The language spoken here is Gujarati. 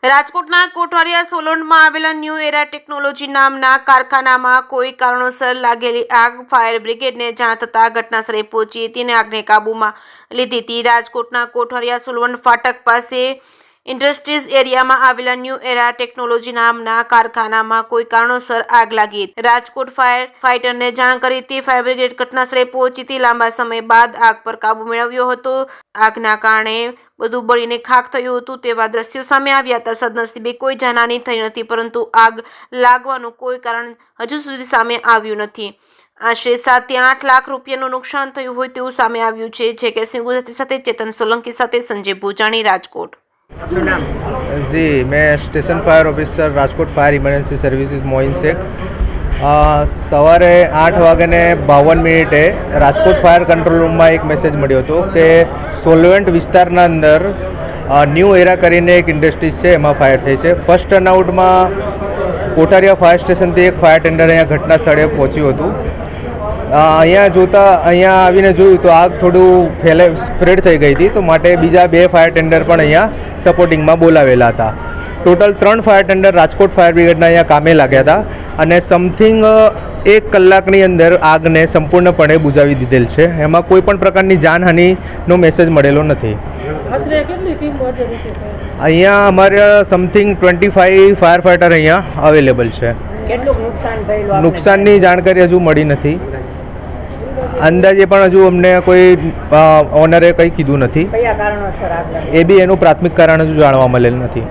રાજકોટના કોઠારિયા સોલંડમાં આવેલા ન્યૂ એરા ટેકનોલોજી નામના કારખાનામાં કોઈ કારણોસર લાગેલી આગ ફાયર બ્રિગેડને જાણ થતાં ઘટનાસ્થળે પહોંચી હતી અને આગને કાબૂમાં લીધી હતી। રાજકોટના કોઠારિયા સોલંડ ફાટક પાસે ઇન્ડસ્ટ્રીઝ એરિયામાં આવેલા ન્યૂ એરા ટેકનોલોજી નામના કારખાનામાં કોઈ કારણોસર આગ લાગી। રાજકોટ ફાયર ફાઇટરને જાણ કરી હતી। ફાયર બ્રિગેડ ઘટનાસ્થળે પહોંચી હતી। લાંબા સમય બાદ આગ પર કાબુ મેળવ્યો હતો। આગના કારણે બધું બળીને ખાખ થયું હતું તેવા દ્રશ્યો સામે આવ્યા હતા। સદનસીબે કોઈ જાનહાની થઈ નથી, પરંતુ આગ લાગવાનું કોઈ કારણ હજુ સુધી સામે આવ્યું નથી। આશરે 7 થી 8 લાખ રૂપિયાનું નુકસાન થયું હોય તેવું સામે આવ્યું છે। જે કે ગુજરાતી સાથે ચેતન સોલંકી સાથે સંજય ભુજાણી, રાજકોટ। जी, मैं station fire officer Rajkot fire emergency services Moin Shaikh. સવારે 8 વાગ્યાને 52 મિનિટે રાજકોટ ફાયર કંટ્રોલ રૂમમાં એક મેસેજ મળ્યો હતો કે સોલવેન્ટ વિસ્તારના અંદર ન્યૂ એરા કરીને એક ઇન્ડસ્ટ્રીઝ છે, એમાં ફાયર થઈ છે। ફર્સ્ટ ટર્નઆઉટમાં કોઠારિયા ફાયર સ્ટેશનથી એક ફાયર ટેન્ડર અહીંયા ઘટના સ્થળે પહોંચ્યું હતું। અહીંયા આવીને જોયું તો આગ થોડું સ્પ્રેડ થઈ ગઈ હતી, તો માટે બીજા 2 ફાયર ટેન્ડર પણ અહીંયા સપોર્ટિંગમાં બોલાવેલા હતા। Total 3 fire tender Rajkot fire બ્રિગેડના અહીંયા કામે લાગ્યા હતા અને સમથિંગ 1 કલાકની અંદર આગને સંપૂર્ણપણે બુઝાવી દીધેલ છે। એમાં કોઈ પણ પ્રકારની જાનહાનિનો મેસેજ મળેલો નથી। અહીંયા અમારે સમથિંગ 25 ફાયર ફાઇટર અહીંયા અવેલેબલ છે। નુકસાનની જાણકારી હજુ મળી નથી। અંદાજે પણ હજુ અમને કોઈ ઓનરે કંઈ કીધું નથી। એ બી એનું પ્રાથમિક કારણ હજુ જાણવા મળેલ નથી।